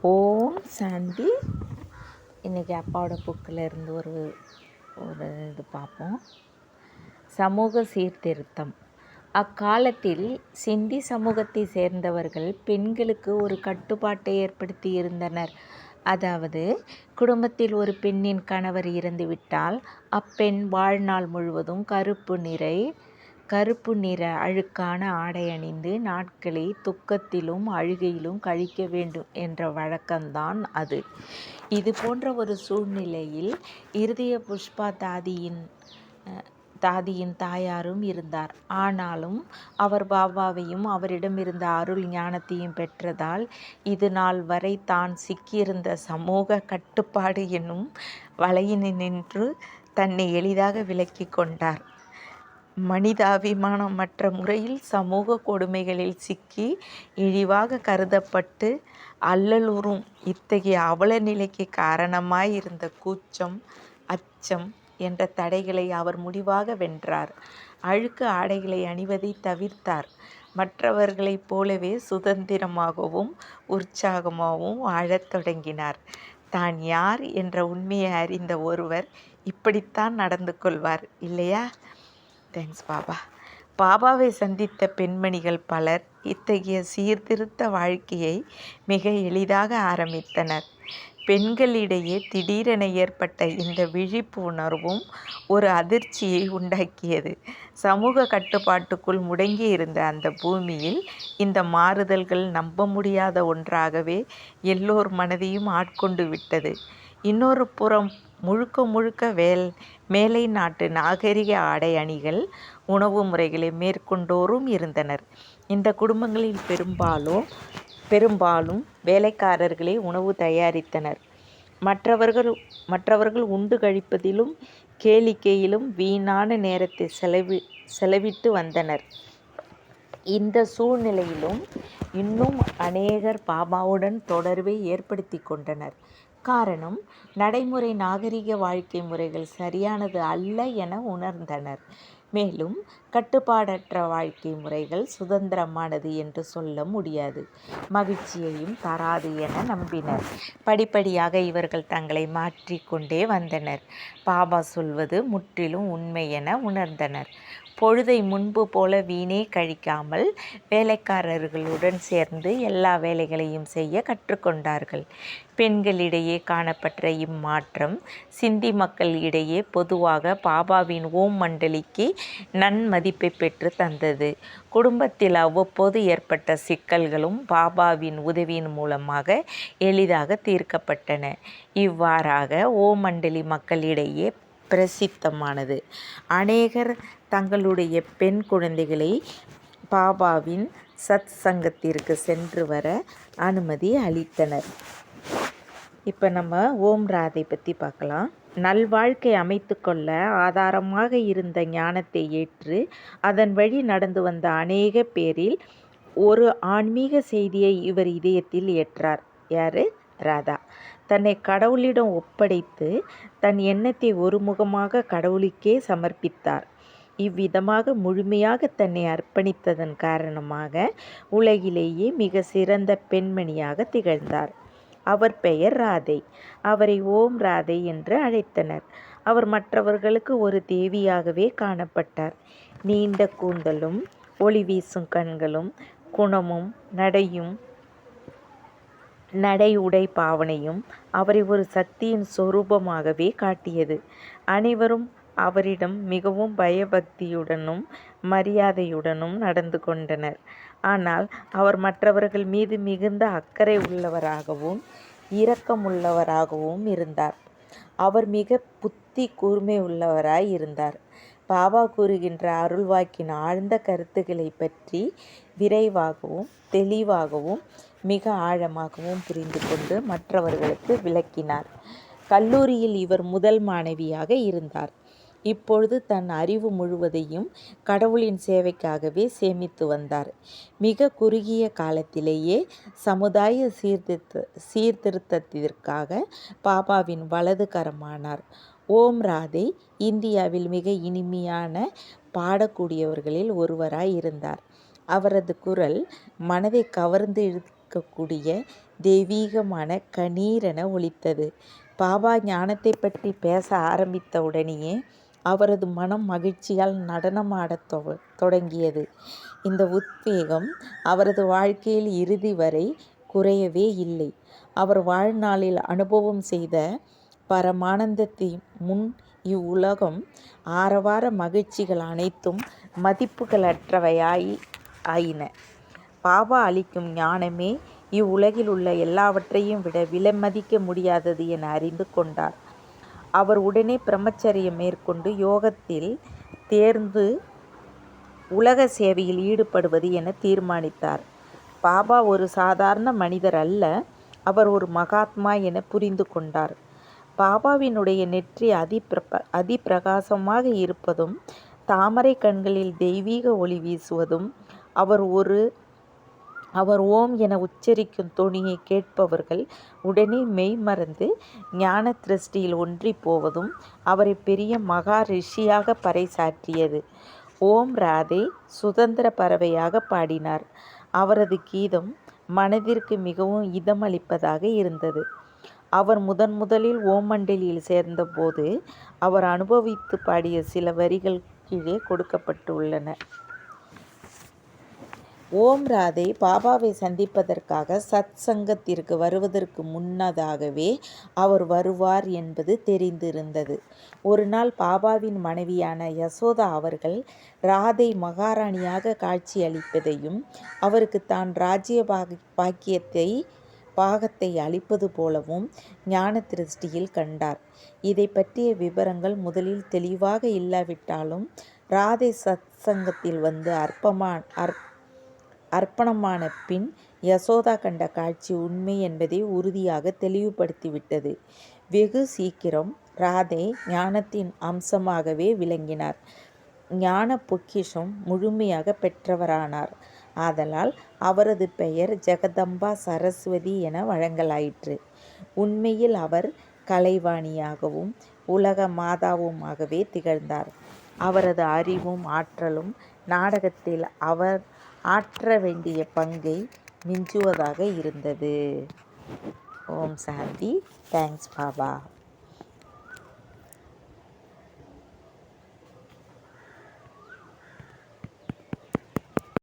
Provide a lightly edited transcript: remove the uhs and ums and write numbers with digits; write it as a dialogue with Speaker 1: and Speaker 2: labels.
Speaker 1: ஓம் சாந்தி. இன்றைக்கி அப்பாவோட புக்கில் இருந்து ஒரு இது பார்ப்போம். சமூக சீர்திருத்தம். அக்காலத்தில் சிந்தி சமூகத்தை சேர்ந்தவர்கள் பெண்களுக்கு ஒரு கட்டுப்பாட்டை ஏற்படுத்தி இருந்தனர். அதாவது, குடும்பத்தில் ஒரு பெண்ணின் கணவர் இறந்துவிட்டால் அப்பெண் வாழ்நாள் முழுவதும் கருப்பு நிற அழுக்கான ஆடை அணிந்து நாட்களை துக்கத்திலும் அழுகையிலும் கழிக்க வேண்டும் என்ற வழக்கம்தான் அது. இது போன்ற ஒரு சூழ்நிலையில் இருதய புஷ்பா தாதியின் தாயாரும் இருந்தார். ஆனாலும் அவர் பாபாவையும் அவரிடமிருந்த அருள் ஞானத்தையும் பெற்றதால் இது நாள் வரை தான் சிக்கியிருந்த சமூக கட்டுப்பாடு என்னும் வலையினின்று தன்னை எளிதாக விலக்கி கொண்டார். மனிதாபிமானமற்ற முறையில் சமூக கொடுமைகளில் சிக்கி இழிவாக கருதப்பட்டு அல்லலுறும் இத்தகைய அவல நிலைக்கு காரணமாயிருந்த கூச்சம், அச்சம் என்ற தடைகளை அவர் முடிவாக வென்றார். அழுக்கு ஆடைகளை அணிவதை தவிர்த்தார். மற்றவர்களைப் போலவே சுதந்திரமாகவும் உற்சாகமாகவும் வாழத் தொடங்கினார். தான் யார் என்ற உண்மையை அறிந்த ஒருவர் இப்படித்தான் நடந்து கொள்வார், இல்லையா? தேங்க்ஸ் பாபா. பாபாவை சந்தித்த பெண்மணிகள் பலர் இத்தகைய சீர்திருத்த வாழ்க்கையை மிக எளிதாக ஆரம்பித்தனர். பெண்களிடையே திடீரென ஏற்பட்ட இந்த விழிப்பு உணர்வும் ஒரு அதிர்ச்சியை உண்டாக்கியது. சமூக கட்டுப்பாட்டுக்குள் முடங்கி இருந்த அந்த பூமியில் இந்த மாறுதல்கள் நம்ப முடியாத ஒன்றாகவே எல்லோர் மனதையும் ஆட்கொண்டு விட்டது. இன்னொரு புறம் முழுக்க மேலை நாட்டு நாகரிக ஆடை அணிகள், உணவு முறைகளை மேற்கொண்டோரும் இருந்தனர். இந்த குடும்பங்களில் பெரும்பாலும் வேலைக்காரர்களே உணவு தயாரித்தனர். மற்றவர்கள் உண்டு கழிப்பதிலும் கேளிக்கையிலும் வீணான நேரத்தை செலவிட்டு வந்தனர். இந்த சூழ்நிலையிலும் இன்னும் அநேகர் பாபாவுடன் தொடர்பை ஏற்படுத்தி கொண்டனர். காரணம், நடைமுறை நாகரிக வாழ்க்கை முறைகள் சரியானது அல்ல என உணர்ந்தனர். மேலும் கட்டுப்பாடற்ற வாழ்க்கை முறைகள் சுதந்திரமானது என்று சொல்ல முடியாது, மகிழ்ச்சியையும் தராது என நம்பினர். படிப்படியாக இவர்கள் தங்களை மாற்றிக்கொண்டே வந்தனர். பாபா சொல்வது முற்றிலும் உண்மை என உணர்ந்தனர். பொழுதை முன்பு போல வீணே கழிக்காமல் வேலைக்காரர்களுடன் சேர்ந்து எல்லா வேலைகளையும் செய்ய கற்றுக்கொண்டார்கள். பெண்களிடையே காணப்பட்ட இம்மாற்றம் சிந்தி மக்கள் இடையே பொதுவாக பாபாவின் ஓம் மண்டலிக்கு நன்மதிப்பை பெற்று தந்தது. குடும்பத்தில் அவ்வப்போது ஏற்பட்ட சிக்கல்களும் பாபாவின் உதவியின் மூலமாக எளிதாக தீர்க்கப்பட்டன. இவ்வாறாக ஓம் மண்டலி மக்களிடையே பிரசித்தமானது. அநேகர் தங்களுடைய பெண் குழந்தைகளை பாபாவின் சத் சங்கத்திற்கு சென்று வர அனுமதி அளித்தனர். இப்போ நம்ம ஓம் ராதை பற்றி பார்க்கலாம். நல்வாழ்க்கை அமைத்து கொள்ள ஆதாரமாக இருந்த ஞானத்தை ஏற்று அதன் வழி நடந்து வந்த அநேக பேரில் ஒரு ஆன்மீக செய்தியை இவர் இதயத்தில் ஏற்றார். யார்? ராதா. தன்னை கடவுளிடம் ஒப்படைத்து தன் எண்ணத்தை ஒருமுகமாக கடவுளுக்கே சமர்ப்பித்தார். இவ்விதமாக முழுமையாக தன்னை அர்ப்பணித்ததன் காரணமாக உலகிலேயே மிக சிறந்த பெண்மணியாக திகழ்ந்தார். அவர் பெயர் ராதை. அவரை ஓம் ராதை என்று அழைத்தனர். அவர் மற்றவர்களுக்கு ஒரு தேவியாகவே காணப்பட்டார். நீண்ட கூந்தலும் ஒளி வீசும் கண்களும் குணமும் நடை உடை பாவனையும் அவரை ஒரு சக்தியின் சொரூபமாகவே காட்டியது. அனைவரும் அவரிடம் மிகவும் பயபக்தியுடனும் மரியாதையுடனும் நடந்து கொண்டனர். ஆனால் அவர் மற்றவர்கள் மீது மிகுந்த அக்கறை உள்ளவராகவும் இரக்கமுள்ளவராகவும் இருந்தார். அவர் மிக புத்தி கூர்மை உள்ளவராய் இருந்தார். பாபா கூறுகின்ற அருள்வாக்கின் ஆழ்ந்த கருத்துக்களை பற்றி விரைவாகவும் தெளிவாகவும் மிக ஆழமாகவும் புரிந்து கொண்டு மற்றவர்களுக்கு விளக்கினார். கல்லூரியில் இவர் முதல் மாணவியாக இருந்தார். இப்பொழுது தன் அறிவு முழுவதையும் கடவுளின் சேவைக்காகவே சேமித்து வந்தார். மிக குறுகிய காலத்திலேயே சமுதாய சீர்திருத்தத்திற்காக பாபாவின் வலது கரமானார். ஓம் ராதை இந்தியாவில் மிக இனிமையான பாடக்கூடியவர்களில் ஒருவராய் இருந்தார். அவரது குரல் மனதை இருக்கக்கூடிய தெய்வீகமான கணீரென ஒலித்தது. பாபா ஞானத்தை பற்றி பேச ஆரம்பித்த உடனேயே அவரது மனம் மகிழ்ச்சியால் நடனமாடத் தொடங்கியது. இந்த உத்வேகம் அவரது வாழ்க்கையில் இறுதி வரை குறையவே இல்லை. அவர் வாழ்நாளில் அனுபவம் செய்த பரமானந்தத்தை முன் இவ்வுலகம் ஆரவார மகிழ்ச்சிகள் அனைத்தும் மதிப்புகளற்றவையாயின. பாபா அளிக்கும் ஞானமே இவ்வுலகில் உள்ள எல்லாவற்றையும் விட விலைமதிக்க முடியாதது என அறிந்து கொண்டார். அவர் உடனே பிரம்மச்சரியம் மேற்கொண்டு யோகத்தில் தேர்ந்து உலக சேவையில் ஈடுபடுவது என தீர்மானித்தார். பாபா ஒரு சாதாரண மனிதர் அல்ல, அவர் ஒரு மகாத்மா என புரிந்து கொண்டார். பாபாவினுடைய நெற்றி அதிப்பிரகாசமாக இருப்பதும் தாமரை கண்களில் தெய்வீக ஒளி வீசுவதும் அவர் ஓம் என உச்சரிக்கும் தொனியை கேட்பவர்கள் உடனே மெய் மறந்து ஞான திருஷ்டியில் ஒன்றி போவதும் அவரை பெரிய மகா ரிஷியாக பறைசாற்றியது. ஓம் ராதே சுதந்திர பறவையாக பாடினார். அவரது கீதம் மனதிற்கு மிகவும் இதமளிப்பதாக இருந்தது. அவர் முதலில் ஓம் மண்டலியில் சேர்ந்தபோது அவர் அனுபவித்து பாடிய சில வரிகள் கீழே கொடுக்கப்பட்டுள்ளன. ஓம் ராதே பாபாவை சந்திப்பதற்காக சத் சங்கத்திற்கு வருவதற்கு முன்னதாகவே அவர் வருவார் என்பது தெரிந்திருந்தது. ஒரு நாள் பாபாவின் மனைவியான யசோதா அவர்கள் ராதை மகாராணியாக காட்சியளிப்பதையும் அவருக்கு தான் ராஜ்ய பாகத்தை அளிப்பது போலவும் ஞான திருஷ்டியில் கண்டார். இதை பற்றிய விபரங்கள் முதலில் தெளிவாக இல்லாவிட்டாலும் ராதை சத் சங்கத்தில் வந்து அர்ப்பணமான பின் யசோதா கண்ட காட்சி உண்மை என்பதை உறுதியாக தெளிவுபடுத்திவிட்டது. வெகு சீக்கிரம் ராதை ஞானத்தின் அம்சமாகவே விளங்கினார். ஞான பொக்கிஷம் முழுமையாக பெற்றவரானார். ஆதலால் அவரது பெயர் ஜெகதம்பா சரஸ்வதி என வழங்கலாயிற்று. உண்மையில் அவர் கலைவாணியாகவும் உலக மாதாவுமாகவே திகழ்ந்தார். அவரது அறிவும் ஆற்றலும் நாடகத்தில் அவர் ஆற்ற வேண்டிய பங்கை மிஞ்சுவதாக இருந்தது. ஓம் சாந்தி. தேங்க்ஸ் பாபா.